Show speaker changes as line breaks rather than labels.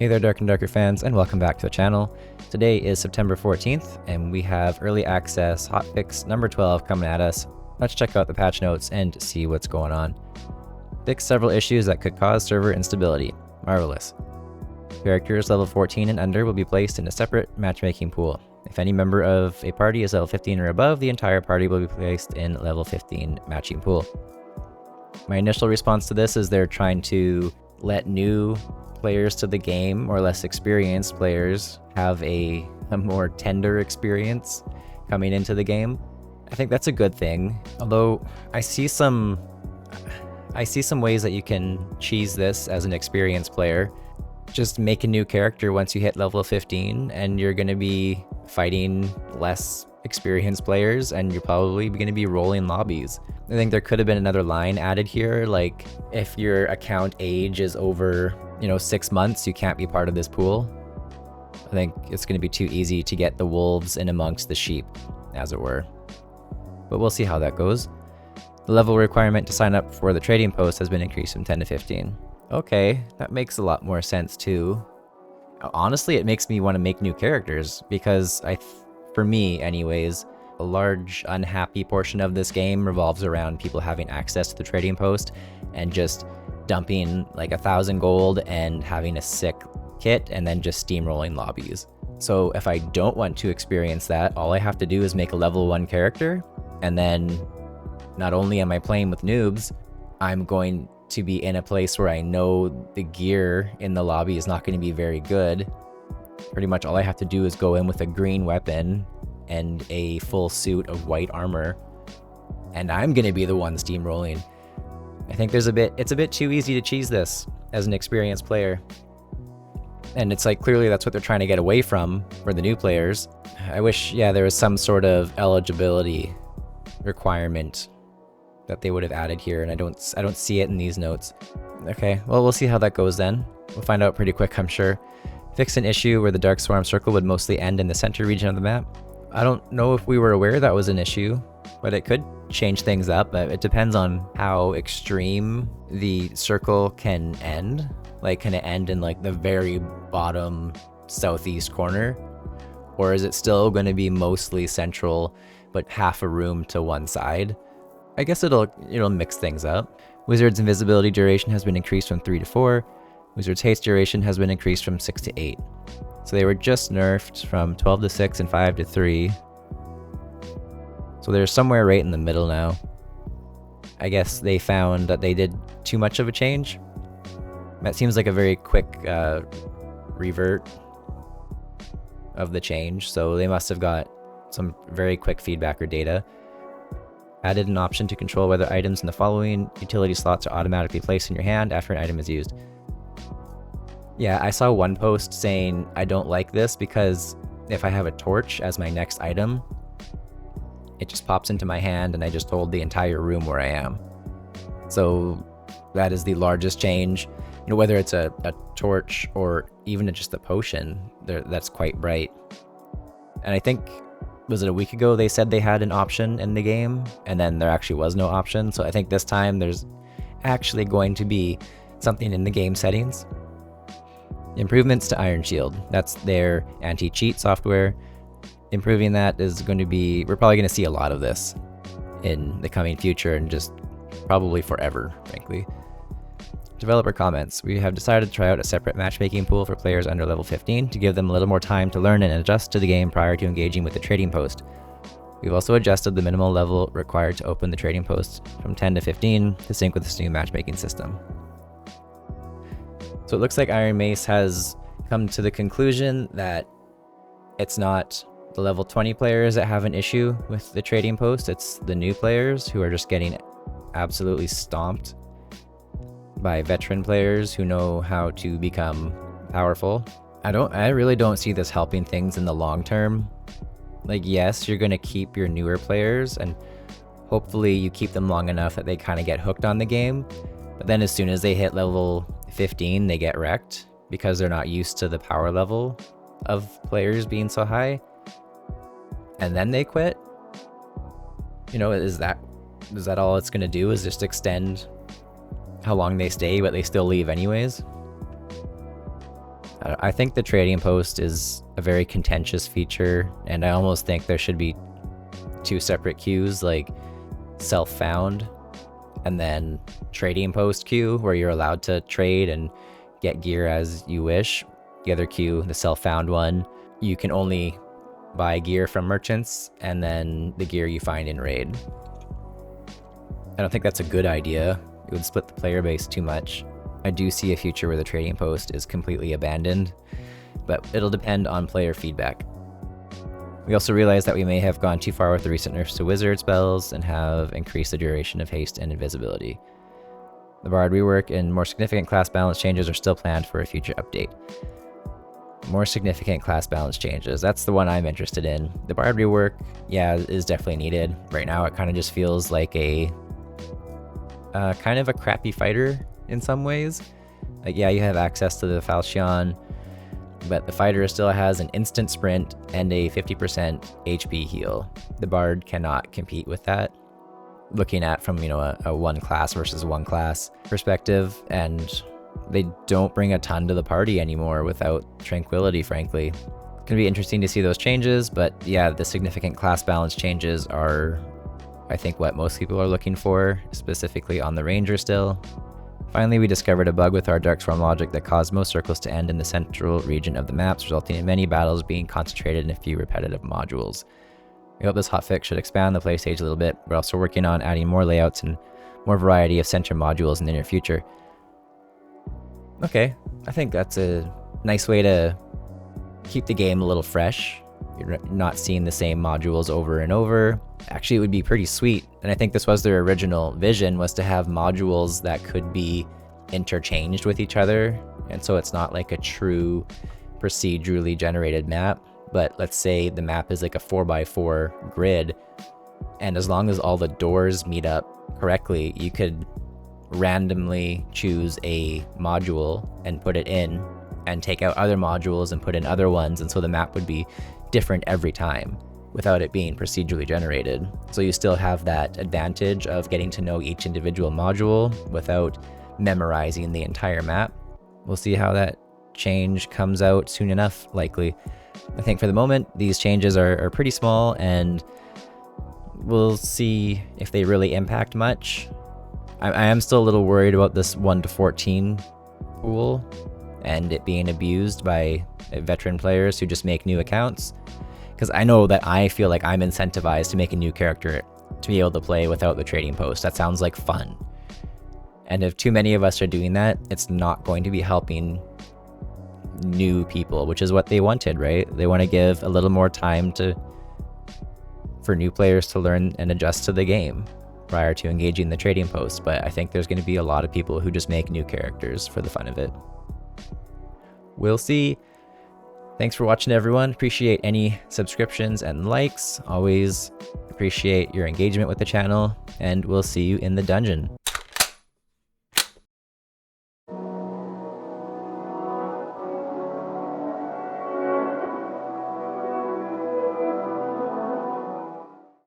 Hey there Dark and Darker fans, and welcome back to the channel. Today is September 14th, and we have early access hotfix number 12 coming at us. Let's check out the patch notes and see what's going on. Fix several issues that could cause server instability. Marvelous. Characters level 14 and under will be placed in a separate matchmaking pool. If any member of a party is level 15 or above, the entire party will be placed in level 15 matching pool. My initial response to this is they're trying to let new players to the game, or less experienced players, have a more tender experience coming into the game. I think that's a good thing, although I see some ways that you can cheese this as an experienced player. Just make a new character once you hit level 15 and you're going to be fighting less experienced players, and you're probably going to be rolling lobbies. I think there could have been another line added here, like if your account age is over 6 months, you can't be part of this pool. I think it's going to be too easy to get the wolves in amongst the sheep, as it were. But we'll see how that goes. The level requirement to sign up for the trading post has been increased from 10 to 15. Okay, that makes a lot more sense too. Honestly, it makes me want to make new characters, because for me anyways, a large unhappy portion of this game revolves around people having access to the trading post and just dumping like 1,000 gold and having a sick kit and then just steamrolling lobbies. So if I don't want to experience that, all I have to do is make a level 1 character, and then not only am I playing with noobs, I'm going to be in a place where I know the gear in the lobby is not going to be very good. Pretty much all I have to do is go in with a green weapon and a full suit of white armor, and I'm going to be the one steamrolling. I think it's a bit too easy to cheese this as an experienced player. And it's like, clearly that's what they're trying to get away from for the new players. I wish, there was some sort of eligibility requirement that they would have added here, and I don't see it in these notes. Okay, well, we'll see how that goes then. We'll find out pretty quick, I'm sure. Fix an issue where the Dark Swarm circle would mostly end in the center region of the map. I don't know if we were aware that was an issue, but it could change things up. But it depends on how extreme the circle can end. Like, can it end in like the very bottom southeast corner? Or is it still going to be mostly central, but half a room to one side? I guess it'll mix things up. Wizard's invisibility duration has been increased from 3 to 4. Wizard's haste duration has been increased from 6 to 8. So they were just nerfed from 12 to 6 and 5 to 3. So they're somewhere right in the middle now. I guess they found that they did too much of a change. That seems like a very quick revert of the change, so they must have got some very quick feedback or data. Added an option to control whether items in the following utility slots are automatically placed in your hand after an item is used. Yeah, I saw one post saying I don't like this because if I have a torch as my next item, it just pops into my hand and I just hold the entire room where I am. So that is the largest change. Whether it's a torch or even just a potion, that's quite bright. And I think, was it a week ago they said they had an option in the game, and then there actually was no option. So I think this time there's actually going to be something in the game settings. Improvements to Iron Shield. That's their anti-cheat software. Improving that is going to be, we're probably going to see a lot of this in the coming future, and just probably forever, frankly. Developer comments. We have decided to try out a separate matchmaking pool for players under level 15 to give them a little more time to learn and adjust to the game prior to engaging with the trading post. We've also adjusted the minimal level required to open the trading post from 10 to 15 to sync with this new matchmaking system. So it looks like Iron Mace has come to the conclusion that it's not the level 20 players that have an issue with the trading post, it's the new players who are just getting absolutely stomped by veteran players who know how to become powerful. I really don't see this helping things in the long term. Like, yes, you're going to keep your newer players, and hopefully you keep them long enough that they kind of get hooked on the game. But then as soon as they hit level 15, they get wrecked because they're not used to the power level of players being so high. And then they quit. Is that all it's going to do, is just extend how long they stay, but they still leave anyways? I think the trading post is a very contentious feature, and I almost think there should be 2 separate queues, like self-found and then trading post queue, where you're allowed to trade and get gear as you wish. The other queue, the self-found one, you can only buy gear from merchants and then the gear you find in raid. I don't think that's a good idea. It would split the player base too much. I do see a future where the trading post is completely abandoned, but it'll depend on player feedback. We also realize that we may have gone too far with the recent nerfs to wizard spells and have increased the duration of haste and invisibility. The Bard rework and more significant class balance changes are still planned for a future update. More significant class balance changes, that's the one I'm interested in. The Bard rework, yeah, is definitely needed. Right now it kind of just feels like a kind of a crappy fighter in some ways. Like, yeah, you have access to the Falchion, but the fighter still has an instant sprint and a 50% HP heal. The Bard cannot compete with that. Looking at from, you know, a one class versus one class perspective, and they don't bring a ton to the party anymore without Tranquility, frankly. It's gonna be interesting to see those changes, but yeah, the significant class balance changes are, I think, what most people are looking for, specifically on the Ranger still. Finally, we discovered a bug with our Darkstorm logic that caused most circles to end in the central region of the maps, resulting in many battles being concentrated in a few repetitive modules. We hope this hotfix should expand the play stage a little bit. We're also working on adding more layouts and more variety of center modules in the near future. Okay, I think that's a nice way to keep the game a little fresh. You're not seeing the same modules over and over. Actually, it would be pretty sweet, and I think this was their original vision, was to have modules that could be interchanged with each other, and so it's not like a true procedurally generated map, but let's say the map is like a 4x4 grid, and as long as all the doors meet up correctly, you could randomly choose a module and put it in, and take out other modules and put in other ones, and so the map would be different every time without it being procedurally generated. So you still have that advantage of getting to know each individual module without memorizing the entire map. We'll see how that change comes out soon enough, likely. I think for the moment, these changes are pretty small, and we'll see if they really impact much. I am still a little worried about this 1 to 14 pool and it being abused by veteran players who just make new accounts. Because I know that I feel like I'm incentivized to make a new character to be able to play without the trading post. That sounds like fun. And if too many of us are doing that, it's not going to be helping new people, which is what they wanted, right? They want to give a little more time for new players to learn and adjust to the game prior to engaging the trading post. But I think there's going to be a lot of people who just make new characters for the fun of it. We'll see. Thanks for watching, everyone. Appreciate any subscriptions and likes. Always appreciate your engagement with the channel, and we'll see you in the dungeon.